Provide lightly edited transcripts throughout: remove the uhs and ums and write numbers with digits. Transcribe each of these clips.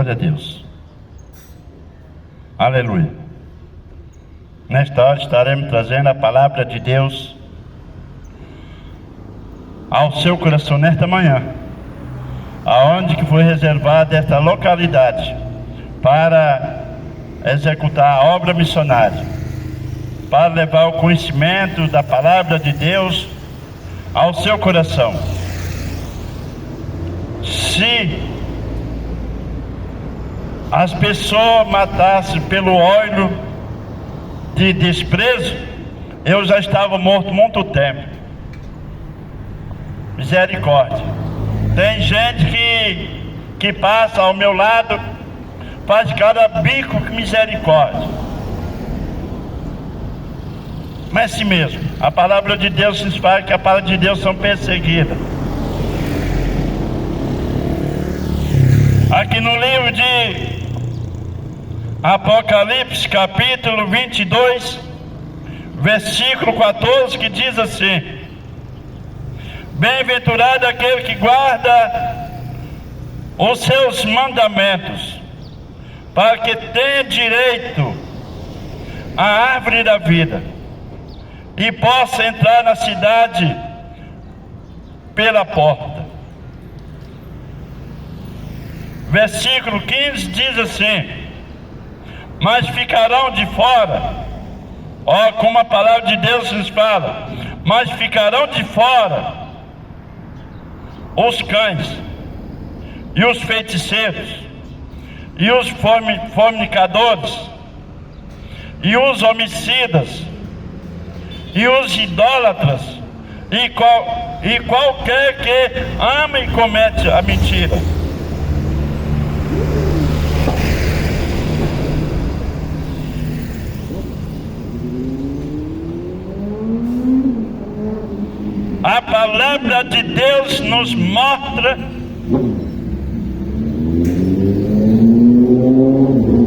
Glória a Deus. Aleluia. Nesta hora estaremos trazendo a palavra de Deus ao seu coração nesta manhã, aonde que foi reservada esta localidade para executar a obra missionária, para levar o conhecimento da palavra de Deus ao seu coração. Se as pessoas matassem pelo ódio de desprezo, eu já estava morto há muito tempo. Misericórdia. Tem gente que passa ao meu lado, faz cada bico que misericórdia. Mas assim mesmo, a palavra de Deus nos fala que a palavra de Deus são perseguidas. Aqui no livro de Apocalipse, capítulo 22, versículo 14, que diz assim: bem-aventurado aquele que guarda os seus mandamentos, para que tenha direito à árvore da vida e possa entrar na cidade pela porta. Versículo 15 diz assim: mas ficarão de fora, ó, como a palavra de Deus nos fala, mas ficarão de fora os cães, e os feiticeiros, e os fornicadores, e os homicidas, e os idólatras, e qualquer que ama e comete a mentira. A palavra de Deus nos mostra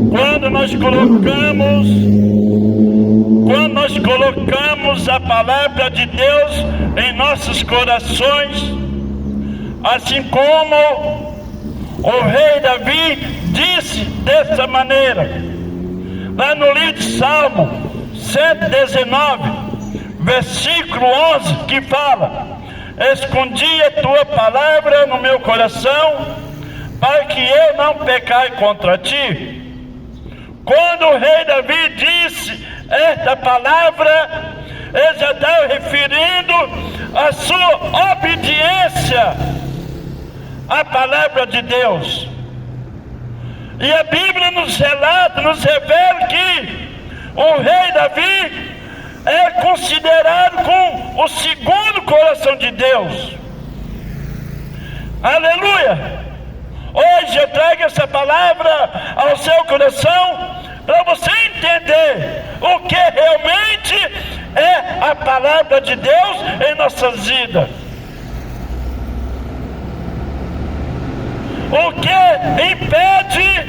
quando nós colocamos a palavra de Deus em nossos corações, assim como o rei Davi disse dessa maneira, lá no livro de Salmo 119, versículo 11, que fala: escondi a tua palavra no meu coração, para que eu não pecasse contra ti. Quando o rei Davi disse esta palavra, ele já está referindo a sua obediência à palavra de Deus. E a Bíblia nos relata, nos revela que o rei Davi é considerado com o segundo coração de Deus. Aleluia! Hoje eu trago essa palavra ao seu coração para você entender o que realmente é a palavra de Deus em nossas vidas. O que impede,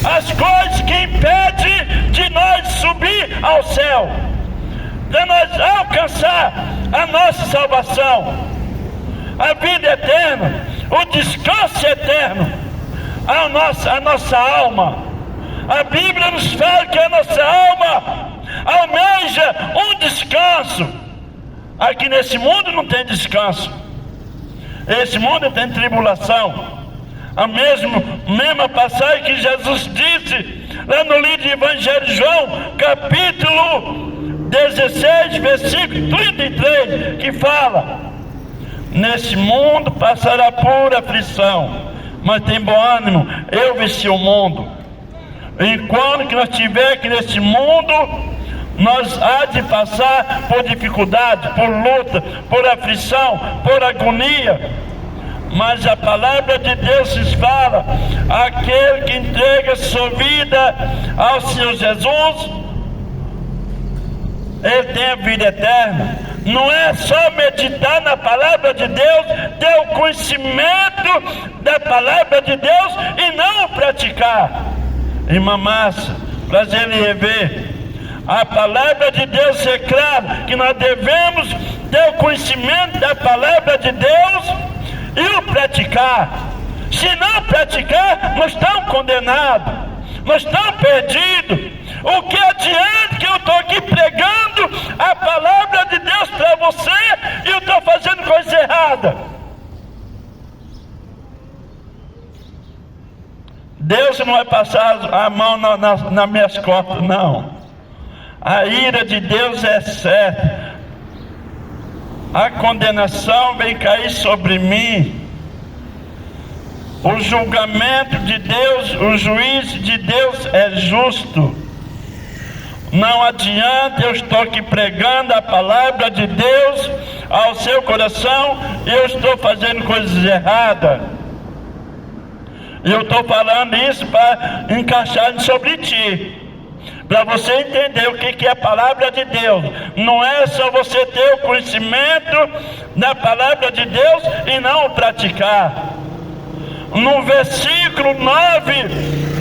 as coisas que impedem de nós subir ao céu, de nós alcançar a nossa salvação, a vida eterna, o descanso eterno, a nossa alma. A Bíblia nos fala que a nossa alma almeja um descanso. Aqui nesse mundo não tem descanso. Esse mundo tem tribulação. A mesma passagem que Jesus disse lá no livro de Evangelho de João, capítulo 16, versículo 33, que fala: nesse mundo passará por aflição, mas tem bom ânimo, eu venci o mundo. Enquanto que nós estivermos aqui nesse mundo, nós há de passar por dificuldade, por luta, por aflição, por agonia. Mas a palavra de Deus nos fala: aquele que entrega sua vida ao Senhor Jesus, ele tem a vida eterna. Não é só meditar na palavra de Deus, ter o conhecimento da palavra de Deus e não praticar. Irmã Márcia, prazer em rever. A palavra de Deus é clara que nós devemos ter o conhecimento da palavra de Deus e o praticar. Se não praticar, praticar, nós estamos condenados, nós estamos perdidos. O que adianta que eu estou aqui pregando a palavra de Deus para você e eu estou fazendo coisa errada? Deus não vai passar a mão nas minhas costas, não. A ira de Deus é certa. A condenação vem cair sobre mim. O julgamento de Deus, o juízo de Deus é justo. Não adianta eu estou aqui pregando a palavra de Deus ao seu coração e eu estou fazendo coisas erradas. Eu estou falando isso para encaixar sobre ti, para você entender o que é a palavra de Deus. Não é só você ter o conhecimento da palavra de Deus e não o praticar. No versículo 9,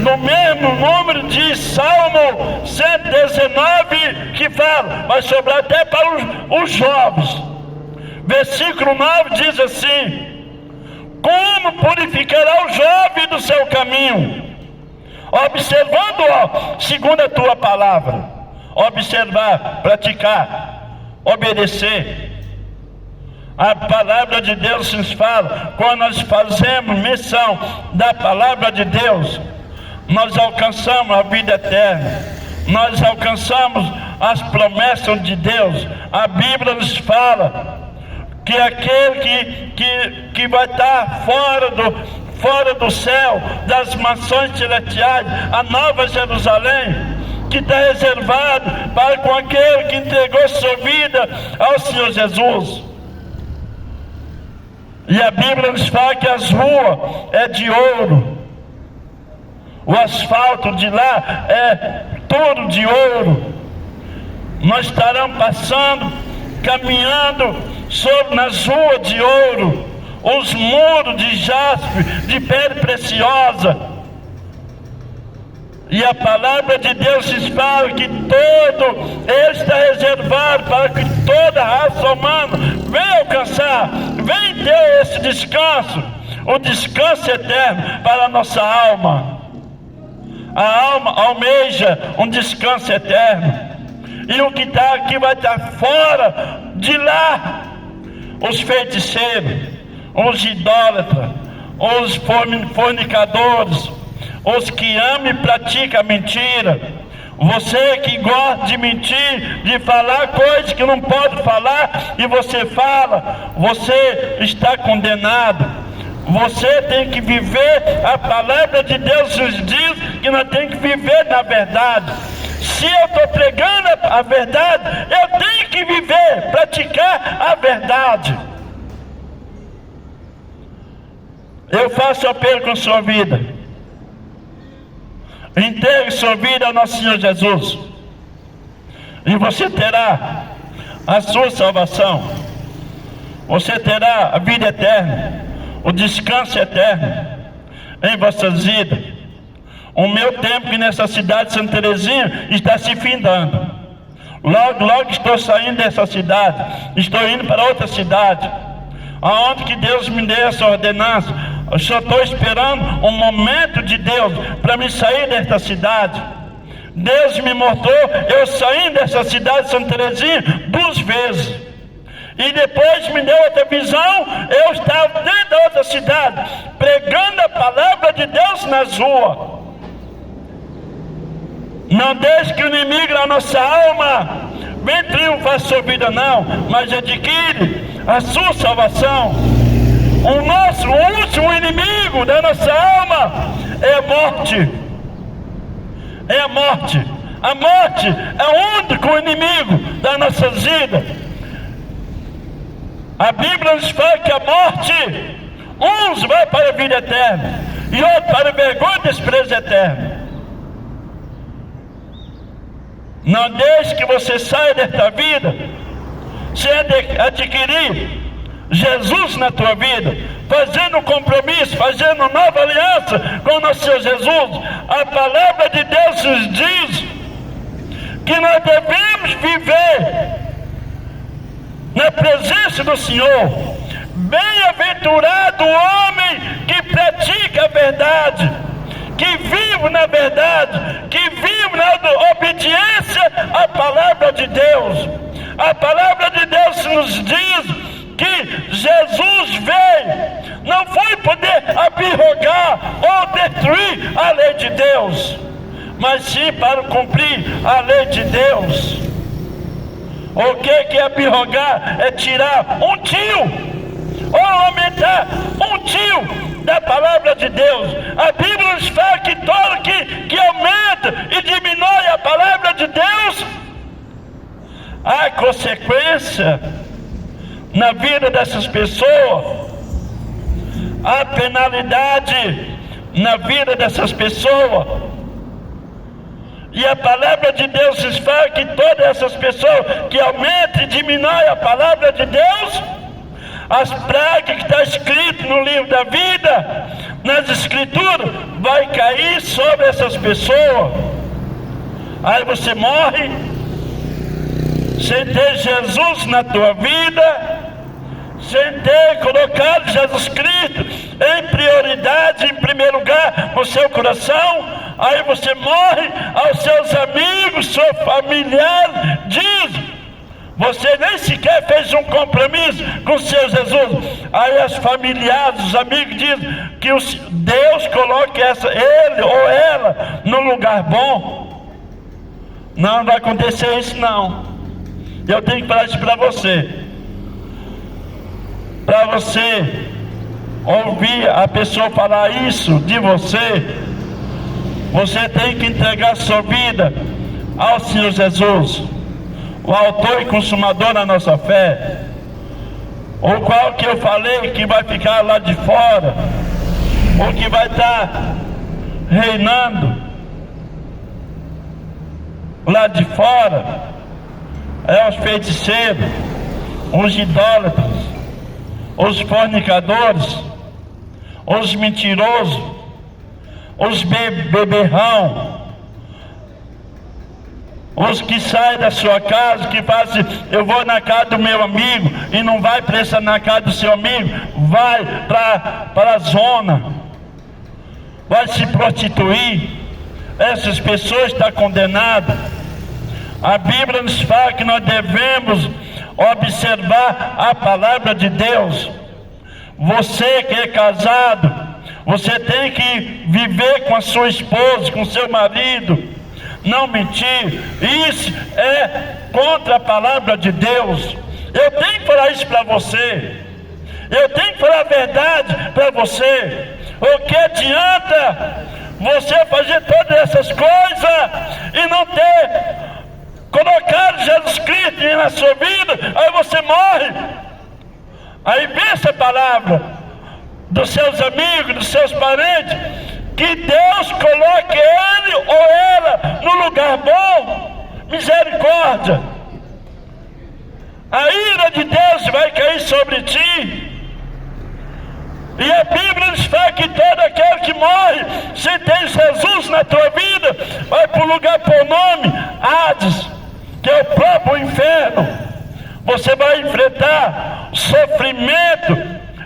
no mesmo número de Salmo 119, que fala, vai sobrar até para os jovens. Versículo 9 diz assim: como purificará o jovem do seu caminho? Observando, segundo a tua palavra. Observar, praticar, obedecer. A palavra de Deus nos fala, quando nós fazemos menção da palavra de Deus, nós alcançamos a vida eterna, nós alcançamos as promessas de Deus. A Bíblia nos fala que aquele que vai estar fora do céu, das mansões celestiais, a Nova Jerusalém, que está reservado para com aquele que entregou sua vida ao Senhor Jesus. E a Bíblia nos fala que as ruas é de ouro, o asfalto de lá é tudo de ouro. Nós estaremos passando, caminhando nas ruas de ouro, os muros de jaspe, de pedra preciosa. E a palavra de Deus nos fala que ele está reservado para que toda a raça humana venha alcançar, venha ter esse descanso, o descanso eterno para a nossa alma. A alma almeja um descanso eterno. E o que está aqui vai estar fora de lá. Os feiticeiros, os idólatras, os fornicadores, os que amam e praticam a mentira. Você que gosta de mentir, de falar coisas que não pode falar e você fala, você está condenado. Você tem que viver a palavra de Deus, nos diz que nós temos que viver na verdade. Se eu estou pregando a verdade, eu tenho que viver, praticar a verdade. Eu faço apelo com sua vida. Entregue sua vida ao nosso Senhor Jesus, e você terá a sua salvação. Você terá a vida eterna, o descanso eterno em vossas vidas. O meu tempo aqui nessa cidade de Santa Teresinha está se findando. Logo estou saindo dessa cidade, estou indo para outra cidade, aonde que Deus me dê essa ordenança. Eu só estou esperando um momento de Deus para me sair desta cidade. Deus me mostrou eu saindo dessa cidade de Santa Teresinha 2 vezes. E depois me deu outra visão, eu estava dentro da outra cidade, pregando a palavra de Deus nas ruas. Não deixe que o inimigo na nossa alma venha triunfar a sua vida, não, mas adquire a sua salvação. O último inimigo da nossa alma é a morte. É a morte. A morte é o único inimigo das nossas vidas. A Bíblia nos fala que a morte, uns vai para a vida eterna e outros para a vergonha e desprezo eterno. Não deixe que você saia desta vida sem adquirir Jesus na tua vida, fazendo um compromisso, fazendo nova aliança com o nosso Senhor Jesus. A palavra de Deus nos diz que nós devemos viver na presença do Senhor, Bem-aventurado o homem que pratica a verdade, que vive na verdade, que vive na obediência à palavra de Deus. A palavra de Deus nos diz que Jesus veio, não foi poder abrogar ou destruir a lei de Deus, mas sim para cumprir a lei de Deus. O que é abrogar? É tirar um tio, ou aumentar um tio da palavra de Deus. A Bíblia nos fala que todo que aumenta e diminui a palavra de Deus, há consequência na vida dessas pessoas, há penalidade na vida dessas pessoas. E a palavra de Deus nos fala que todas essas pessoas que aumentam e diminuem a palavra de Deus, as pragas que está escrito no livro da vida, nas escrituras, vai cair sobre essas pessoas. Aí você morre sem ter Jesus na tua vida, sem ter colocado Jesus Cristo em prioridade, em primeiro lugar no seu coração. Aí você morre, aos seus amigos, seus familiares dizem, você nem sequer fez um compromisso com o seu Jesus. Aí os familiares, os amigos dizem que Deus coloque ele ou ela no lugar bom. Não vai acontecer isso não. Eu tenho que falar isso para você. Para você ouvir a pessoa falar isso de você, você tem que entregar sua vida ao Senhor Jesus, o autor e consumador da nossa fé, o qual que eu falei que vai ficar lá de fora, o que vai estar reinando lá de fora, é os feiticeiros, os idólatras, os fornicadores, os mentirosos, os beberrão, os que saem da sua casa, que fazem, eu vou na casa do meu amigo, e não vai prestar na casa do seu amigo, vai para a zona, vai se prostituir. Essas pessoas estão condenadas. A Bíblia nos fala que nós devemos observar a palavra de Deus. Você que é casado, você tem que viver com a sua esposa, com o seu marido, não mentir. Isso é contra a palavra de Deus. Eu tenho que falar isso para você. Eu tenho que falar a verdade para você. O que adianta você fazer todas essas coisas e não ter colocado Jesus Cristo na sua vida? Aí você morre. Aí vem essa palavra dos seus amigos, dos seus parentes, que Deus coloque ele ou ela no lugar bom. Misericórdia. A ira de Deus vai cair sobre ti. E a Bíblia nos fala que todo aquele que morre sem ter Jesus na tua vida vai para o lugar por nome Hades, que é o próprio inferno. Você vai enfrentar sofrimento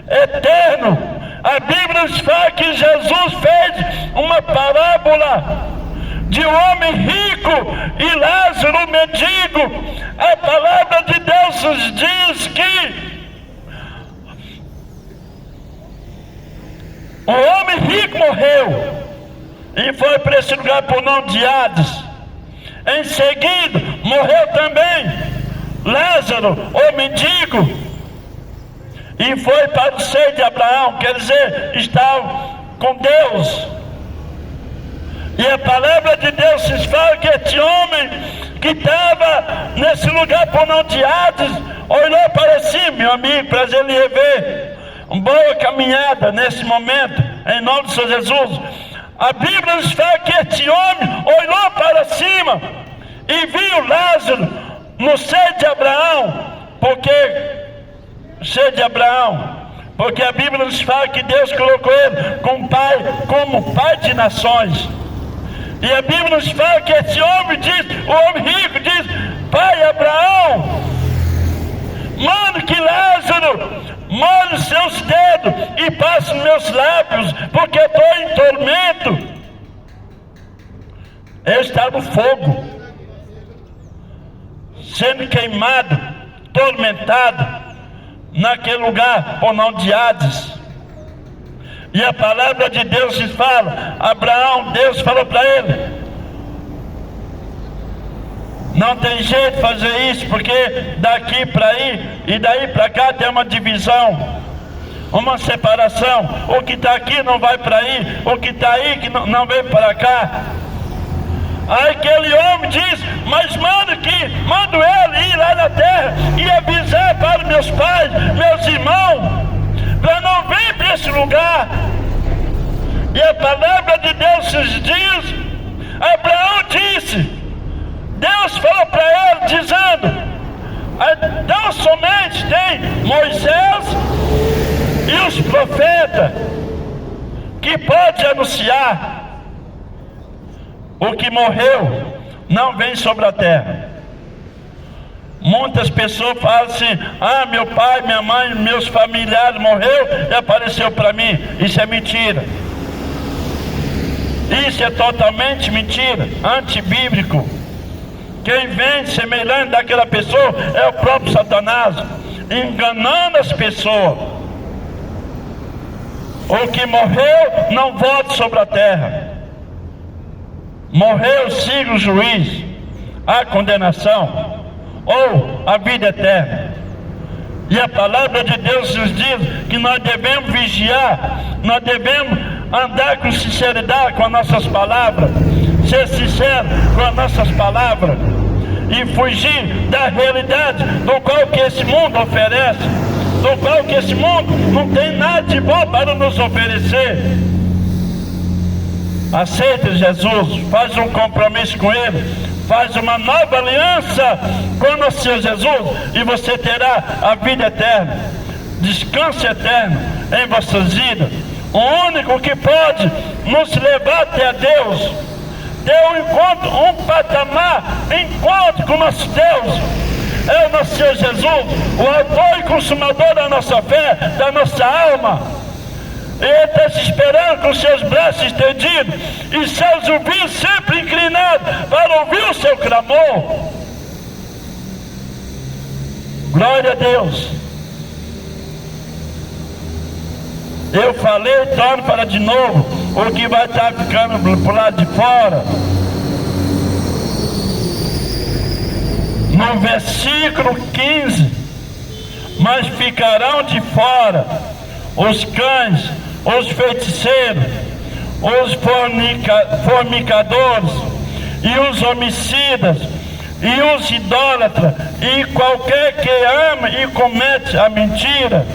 eterno. A Bíblia nos fala que Jesus fez uma parábola de um homem rico e Lázaro mendigo. A palavra de Deus nos diz que o homem rico morreu e foi para esse lugar por nome de Hades. Em seguida morreu também Lázaro, o mendigo, e foi para o seio de Abraão, quer dizer, estava com Deus. E a palavra de Deus nos fala que este homem que estava nesse lugar por nome de Hades olhou para cima. Meu amigo, prazer lhe rever. Uma boa caminhada nesse momento, em nome do Senhor Jesus. A Bíblia nos fala que este homem olhou para cima e viu Lázaro no seio de Abraão. Porque seio de Abraão, porque a Bíblia nos fala que Deus colocou ele como pai de nações. E a Bíblia nos fala que esse homem diz, o homem rico diz: pai Abraão, manda que Lázaro molhe os seus dedos e passe nos meus lábios, porque estou em tormento. Ele está no fogo, sendo queimado, tormentado, naquele lugar, por não de Hades. E a palavra de Deus se fala, Abraão, Deus falou para ele, não tem jeito de fazer isso, porque daqui para aí e daí para cá tem uma divisão, uma separação. O que está aqui não vai para aí, o que está aí que não vem para cá. Aí aquele homem diz, mas mando ele ir lá na terra e avisar para meus pais, meus irmãos, para não vir para esse lugar. E a palavra de Deus nos diz, Abraão disse, Deus falou para ele, dizendo, então somente tem Moisés e os profetas que pode anunciar. O que morreu não vem sobre a terra. Muitas pessoas falam assim, meu pai, minha mãe, meus familiares morreu e apareceu para mim. Isso é mentira. Isso é totalmente mentira, antibíblico. Quem vem semelhante daquela pessoa é o próprio Satanás, enganando as pessoas. O que morreu não volta sobre a terra. Morreu, siga o juiz, a condenação ou a vida eterna. E a palavra de Deus nos diz que nós devemos vigiar, nós devemos andar com sinceridade com as nossas palavras, ser sincero com as nossas palavras e fugir da realidade do qual que esse mundo oferece, do qual que esse mundo não tem nada de bom para nos oferecer. Aceita Jesus, faz um compromisso com Ele, faz uma nova aliança com nosso Senhor Jesus e você terá a vida eterna, descanso eterno em vossas vidas. O único que pode nos levar até a Deus, ter um encontro, um patamar, encontro com nosso Deus, é o nosso Senhor Jesus, o autor e consumador da nossa fé, da nossa alma. Ele está se esperando com seus braços estendidos e seus ouvidos sempre inclinados para ouvir o seu clamor. Glória a Deus. Eu falei, torno para de novo, o que vai estar ficando por lado de fora. No versículo 15, mas ficarão de fora os cães, os feiticeiros, os fornicadores, e os homicidas, e os idólatras, e qualquer que ama e comete a mentira.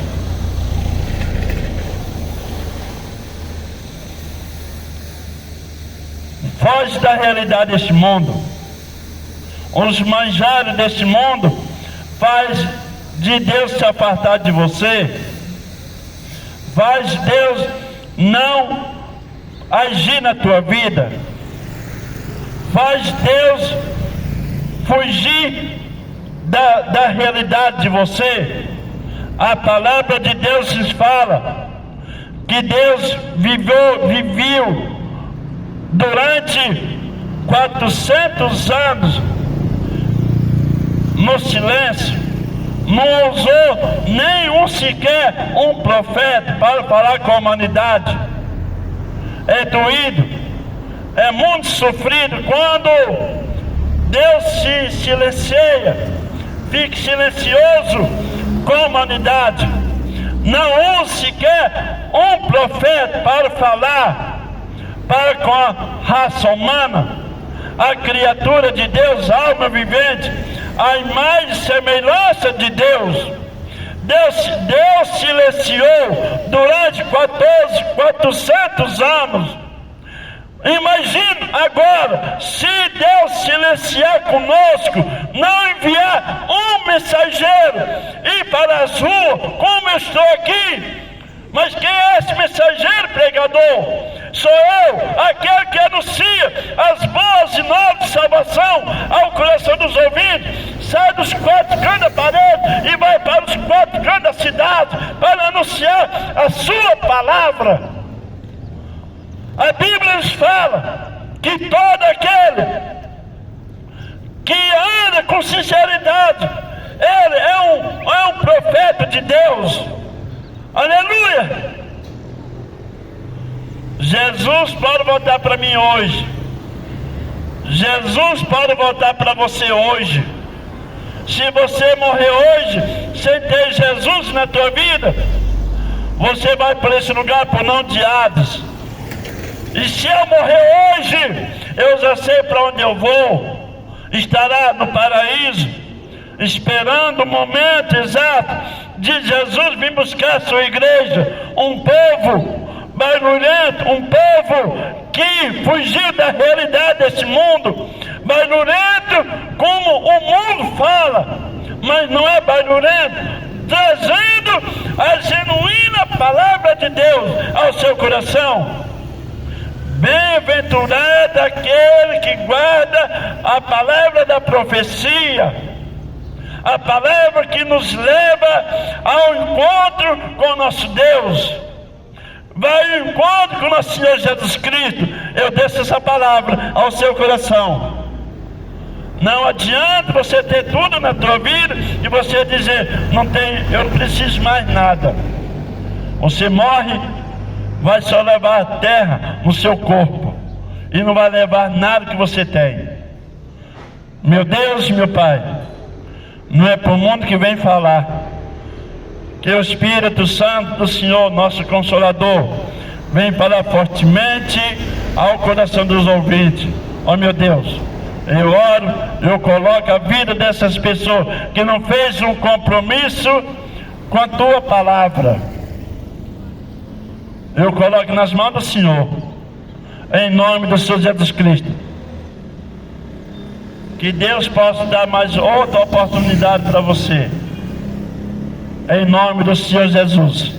Foge da realidade deste mundo. Os manjares deste mundo faz de Deus se afastar de você. Faz Deus não agir na tua vida. Faz Deus fugir da realidade de você. A palavra de Deus nos fala que Deus viveu durante 400 anos no silêncio. Não usou nenhum sequer um profeta para falar com a humanidade. É doído, é muito sofrido quando Deus se silencia, fica silencioso com a humanidade. Não usa sequer um profeta para falar para com a raça humana, a criatura de Deus, a alma vivente, a imagem e semelhança de Deus. Deus silenciou durante 400 anos. Imagine agora, se Deus silenciar conosco, não enviar um mensageiro e para as ruas, como eu estou aqui. Mas quem é esse mensageiro pregador? Sou eu, aquele que anuncia as boas e novas de salvação ao coração dos ouvintes. sai dos quatro cantos da parede e vai para os quatro cantos da cidade para anunciar a sua palavra. A Bíblia nos fala que todo aquele que anda com sinceridade, ele é um profeta de Deus. Aleluia! Jesus pode voltar para mim hoje. Jesus pode voltar para você hoje. Se você morrer hoje sem ter Jesus na tua vida, você vai para esse lugar por não de Hades. E se eu morrer hoje, eu já sei para onde eu vou. Estará no paraíso, esperando o momento exato de Jesus vir buscar a sua igreja. Um povo barulhento, um povo que fugiu da realidade desse mundo. Barulhento como o mundo fala, mas não é barulhento, trazendo a genuína palavra de Deus ao seu coração. Bem-aventurado aquele que guarda a palavra da profecia, a palavra que nos leva ao encontro com o nosso Deus. Vai ao encontro com o nosso Senhor Jesus Cristo. Eu desço essa palavra ao seu coração. Não adianta você ter tudo na tua vida e você dizer, eu não preciso mais nada. Você morre, vai só levar a terra no seu corpo e não vai levar nada que você tem. Meu Deus, meu Pai, não é para o mundo que vem falar, que o Espírito Santo do Senhor, nosso Consolador, vem falar fortemente ao coração dos ouvintes. Ó meu Deus, eu oro, eu coloco a vida dessas pessoas que não fez um compromisso com a tua palavra. Eu coloco nas mãos do Senhor, em nome do Senhor Jesus Cristo. Que Deus possa dar mais outra oportunidade para você, em nome do Senhor Jesus.